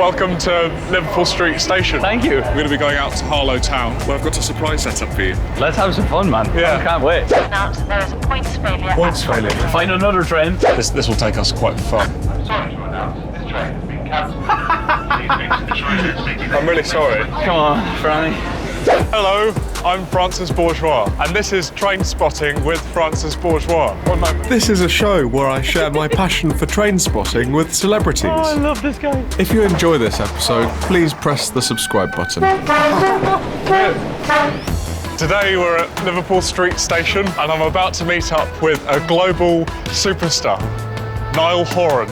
Welcome to Liverpool Street Station. Thank you. We're going to be going out to Harlow Town, where I've got a surprise set up for you. Let's have some fun, man. Yeah. I can't wait. Announced that there is a points failure. Points failure. Find another train. This will take us quite far. I'm sorry to announce this train has been cancelled. Please reach the train. I'm really sorry. Come on, Franny. Hello, I'm Francis Bourgeois, and this is Trainspotting with Francis Bourgeois. This is a show where I share my passion for train spotting with celebrities. Oh, I love this guy. If you enjoy this episode, please press the subscribe button. Today we're at Liverpool Street Station, and I'm about to meet up with a global superstar, Niall Horan.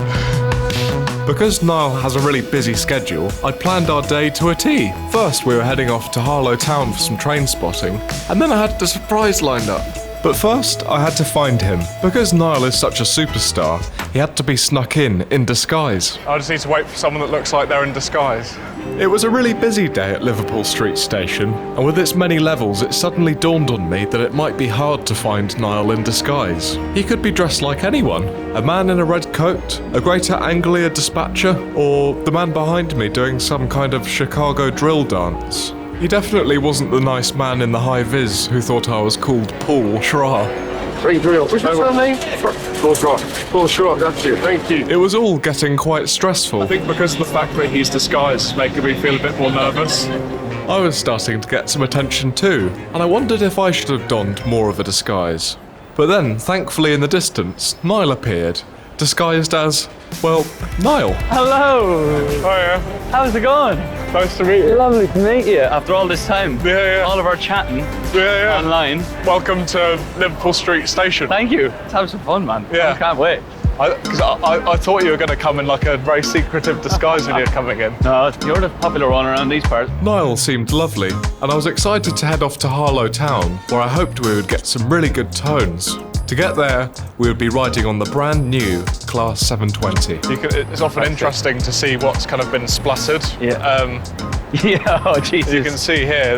Because Niall has a really busy schedule, I'd planned our day to a T. First, we were heading off to Harlow Town for some train spotting, and then I had a surprise lined up. But first, I had to find him. Because Niall is such a superstar, he had to be snuck in disguise. I just need to wait for someone that looks like they're in disguise. It was a really busy day at Liverpool Street Station, and with its many levels, it suddenly dawned on me that it might be hard to find Niall in disguise. He could be dressed like anyone. A man in a red coat, a Greater Anglia dispatcher, or the man behind me doing some kind of Chicago drill dance. He definitely wasn't the nice man in the high-vis who thought I was called Paul Schra. Three drill. What's your name? Paul Short, that's you. Thank you. It was all getting quite stressful. I think because of the fact that he's disguised making me feel a bit more nervous. I was starting to get some attention too, and I wondered if I should have donned more of a disguise. But then, thankfully in the distance, Niall appeared, disguised as, well, Niall. Hello. Hiya. How's it going? Nice to meet you. Lovely to meet you. After all this time. Yeah. All of our chatting Yeah. online. Welcome to Liverpool Street Station. Thank you. Let's have some fun, man. Yeah. I can't wait. Because I thought you were going to come in like a very secretive disguise when you're coming in. No, you're the popular one around these parts. Niall seemed lovely, and I was excited to head off to Harlow Town, where I hoped we would get some really good tones. To get there, we would be riding on the brand new Class 720. It's often interesting to see what's kind of been splattered. Yeah. Yeah, oh Jesus. You can see here,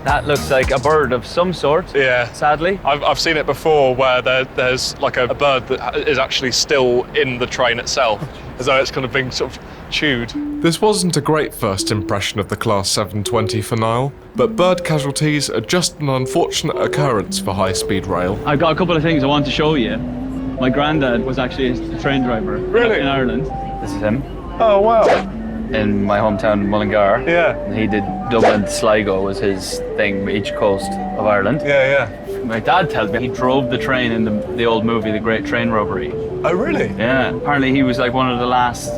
That looks like a bird of some sort. Yeah. Sadly. I've seen it before where there's like a bird that is actually still in the train itself, as though it's kind of being sort of chewed. This wasn't a great first impression of the Class 720 for Niall, but bird casualties are just an unfortunate occurrence for high-speed rail. I've got a couple of things I want to show you. My granddad was actually a train driver. Really? In Ireland. This is him. Oh, wow. In my hometown, Mullingar. Yeah. He did Dublin to Sligo was his thing, each coast of Ireland. Yeah. My dad tells me he drove the train in the old movie, The Great Train Robbery. Oh, really? Yeah. Apparently he was like one of the last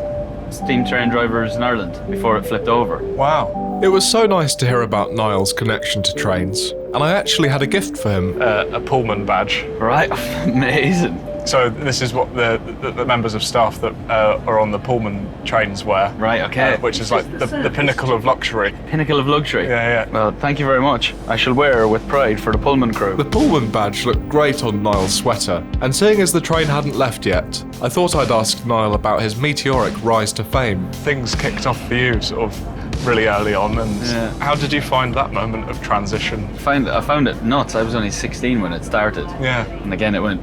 steam train drivers in Ireland before it flipped over. Wow. It was so nice to hear about Niall's connection to trains, and I actually had a gift for him. A Pullman badge. Right. Amazing. So this is what the members of staff that are on the Pullman trains wear. Right, okay. Which is like the pinnacle of luxury. Pinnacle of luxury. Yeah. Well, thank you very much. I shall wear with pride for the Pullman crew. The Pullman badge looked great on Niall's sweater, and seeing as the train hadn't left yet, I thought I'd ask Niall about his meteoric rise to fame. Things kicked off for you sort of really early on, and how did you find that moment of transition? I found it nuts. I was only 16 when it started. Yeah. And again, it went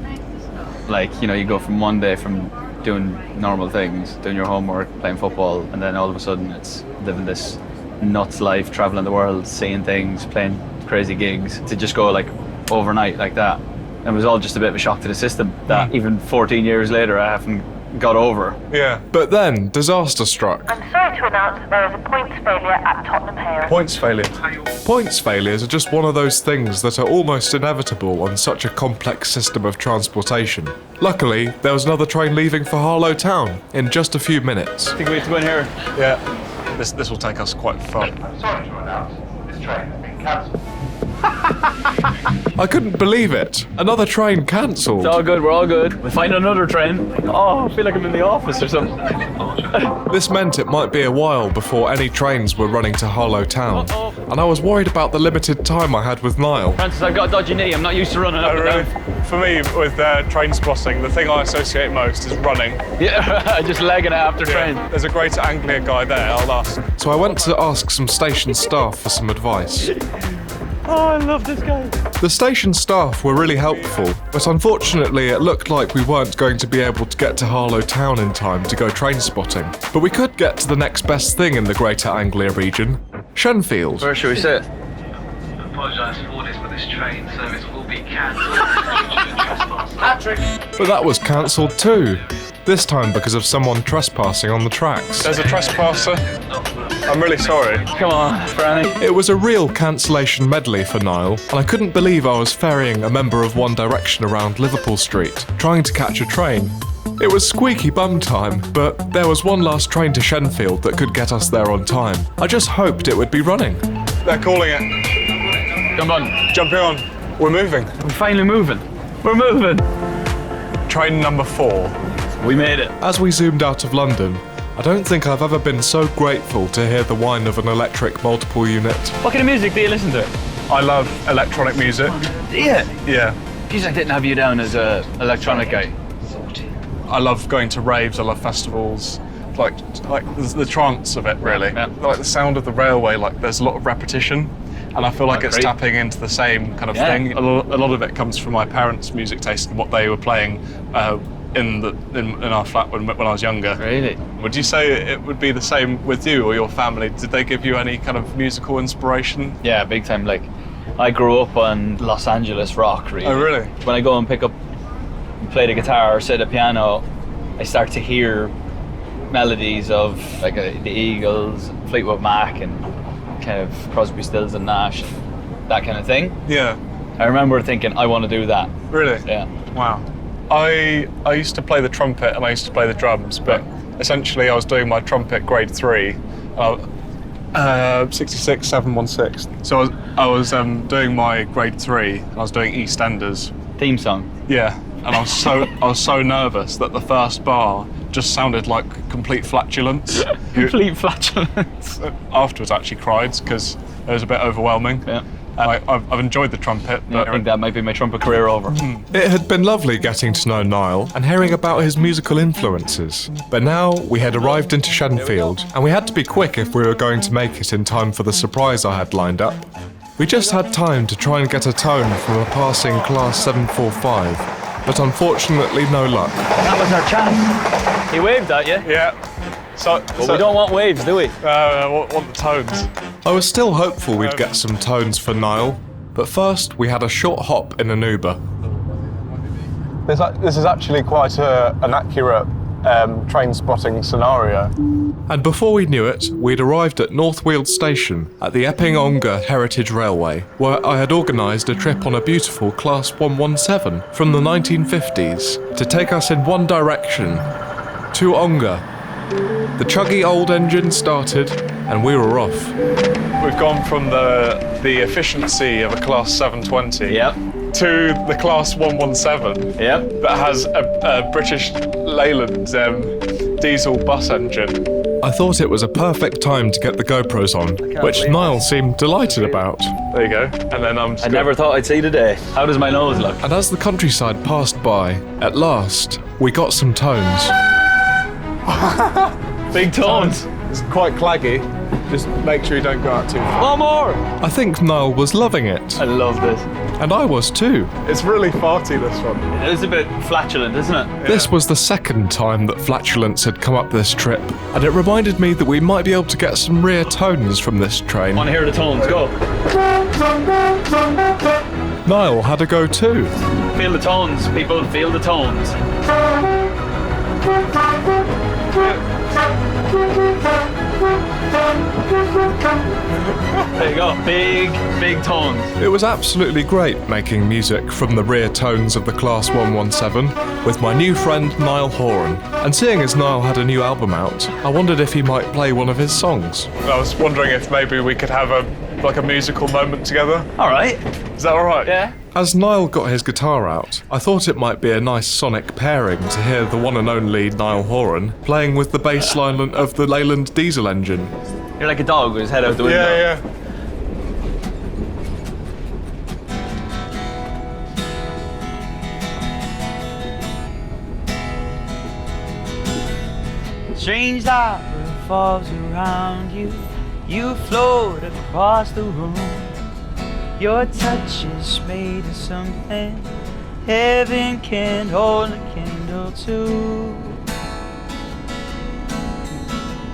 like, you go from one day from doing normal things, doing your homework, playing football, and then all of a sudden it's living this nuts life, traveling the world, seeing things, playing crazy gigs, to just go like overnight like that. And it was all just a bit of a shock to the system that even 14 years later I haven't got over. Yeah. But then disaster struck. I'm sorry to announce that there is a points failure at Tottenham Hale. Points failure. Points failures are just one of those things that are almost inevitable on such a complex system of transportation. Luckily, there was another train leaving for Harlow Town in just a few minutes. I think we have to go in here. Yeah. This will take us quite far. I'm sorry to announce this train has been cancelled. I couldn't believe it. Another train cancelled. It's all good, we're all good. We'll find another train. Oh, I feel like I'm in the office or something. This meant it might be a while before any trains were running to Harlow Town. And I was worried about the limited time I had with Niall. Francis, I've got a dodgy knee. I'm not used to running up and down. For me, with train spotting, the thing I associate most is running. Yeah, just legging it after train. There's a Greater Anglia guy there, I'll ask. So I went to ask some station staff for some advice. Oh, I love this guy. The station staff were really helpful, but unfortunately it looked like we weren't going to be able to get to Harlow Town in time to go train spotting. But we could get to the next best thing in the Greater Anglia region, Shenfield. Where should we sit? I apologise for this, but this train service will be cancelled. Patrick! But that was cancelled too. This time because of someone trespassing on the tracks. There's a trespasser. I'm really sorry. Come on, Franny. It was a real cancellation medley for Niall, and I couldn't believe I was ferrying a member of One Direction around Liverpool Street, trying to catch a train. It was squeaky bum time, but there was one last train to Shenfield that could get us there on time. I just hoped it would be running. They're calling it. Come on. Jumping on. We're moving. We're finally moving. We're moving. Train number 4. We made it. As we zoomed out of London, I don't think I've ever been so grateful to hear the whine of an electric multiple unit. What kind of music do you listen to? I love electronic music. Yeah. Yeah. Geez, I didn't have you down as a electronic guy. I love going to raves, I love festivals. Like the trance of it, really. Yeah. Like the sound of the railway, like there's a lot of repetition. And I feel like it's great. tapping into the same kind of Yeah. thing. A lot of it comes from my parents' music taste and what they were playing in our flat when I was younger. Really? Would you say it would be the same with you or your family? Did they give you any kind of musical inspiration? Yeah, big time. Like, I grew up on Los Angeles rock, really. Oh, really? When I go and pick up and play the guitar or sit at the piano, I start to hear melodies of like the Eagles, Fleetwood Mac, and kind of Crosby, Stills and Nash, that kind of thing. Yeah. I remember thinking, I want to do that. Really? Yeah. Wow. I used to play the trumpet and I used to play the drums, but essentially I was doing my trumpet grade 3, 66 716. So I was doing my grade 3. And I was doing EastEnders. Theme song. Yeah, and I was so nervous that the first bar just sounded like complete flatulence. Complete flatulence. Afterwards, I actually cried because it was a bit overwhelming. Yeah. I've enjoyed the trumpet. I think that might be my trumpet career over. It had been lovely getting to know Niall and hearing about his musical influences. But now we had arrived into Shenfield and we had to be quick if we were going to make it in time for the surprise I had lined up. We just had time to try and get a tone from a passing Class 745, but unfortunately no luck. That was our chance. He waved at you. Yeah. But we don't want waves, do we? want the tones. I was still hopeful we'd get some tones for Niall, but first we had a short hop in an Uber. This is actually quite an accurate train spotting scenario. And before we knew it, we'd arrived at North Weald Station at the Epping Ongar Heritage Railway, where I had organised a trip on a beautiful Class 117 from the 1950s to take us in one direction, to Ongar. The chuggy old engine started and we were off. We've gone from the efficiency of a Class 720 Yep. to the Class 117 Yep. that has a British Leyland diesel bus engine. I thought it was a perfect time to get the GoPros on, which Niall seemed delighted about. There you go. And then I never thought I'd see the day. How does my nose look? And as the countryside passed by, at last, we got some tones. Big tones. It's quite claggy. Just make sure you don't go out too far. One more. I think Niall was loving it. I love this. And I was too. It's really farty, this one. It is a bit flatulent, isn't it? This was the second time that flatulence had come up this trip, and it reminded me that we might be able to get some rear tones from this train. Want to hear the tones? Go. Niall had a go too. Feel the tones, people. Feel the tones. There you go. Big tones. It was absolutely great making music from the rear tones of the Class 117 with my new friend Niall Horan. And seeing as Niall had a new album out, I wondered if he might play one of his songs. I was wondering if maybe we could have a musical moment together. All right. Is that all right? Yeah. As Niall got his guitar out, I thought it might be a nice sonic pairing to hear the one and only Niall Horan playing with the bass line of the Leyland diesel engine. You're like a dog with his head out the window. Yeah. Strange light revolves around you. You float across the room. Your touch is made of something heaven can't hold a candle to.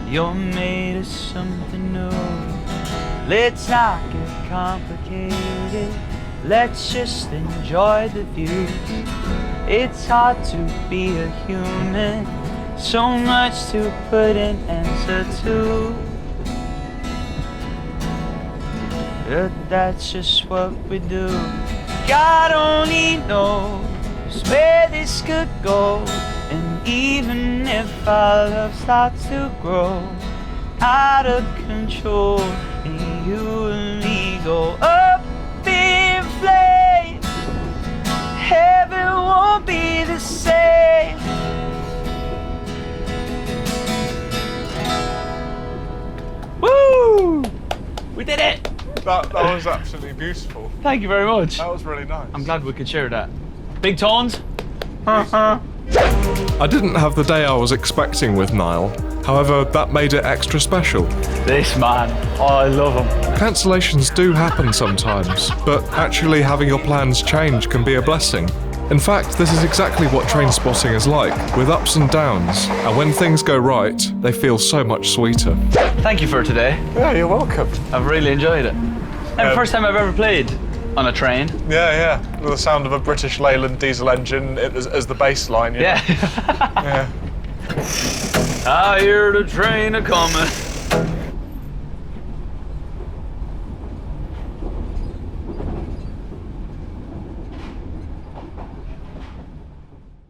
You're made of something new. Let's not get complicated. Let's just enjoy the view. It's hard to be a human. So much to put an answer to. But that's just what we do. God only knows where this could go. And even if our love starts to grow out of control, and you and me go up in flames, heaven won't be the same. Woo! We did it! That was absolutely beautiful. Thank you very much. That was really nice. I'm glad we could share that. Big tones? I didn't have the day I was expecting with Niall. However, that made it extra special. This man, oh, I love him. Cancellations do happen sometimes, but actually having your plans change can be a blessing. In fact, this is exactly what Trainspotting is like, with ups and downs. And when things go right, they feel so much sweeter. Thank you for today. Yeah, you're welcome. I've really enjoyed it. And first time I've ever played on a train. Yeah. With the sound of a British Leyland diesel engine as the bass line. You know? Yeah. Yeah. I hear the train a-coming.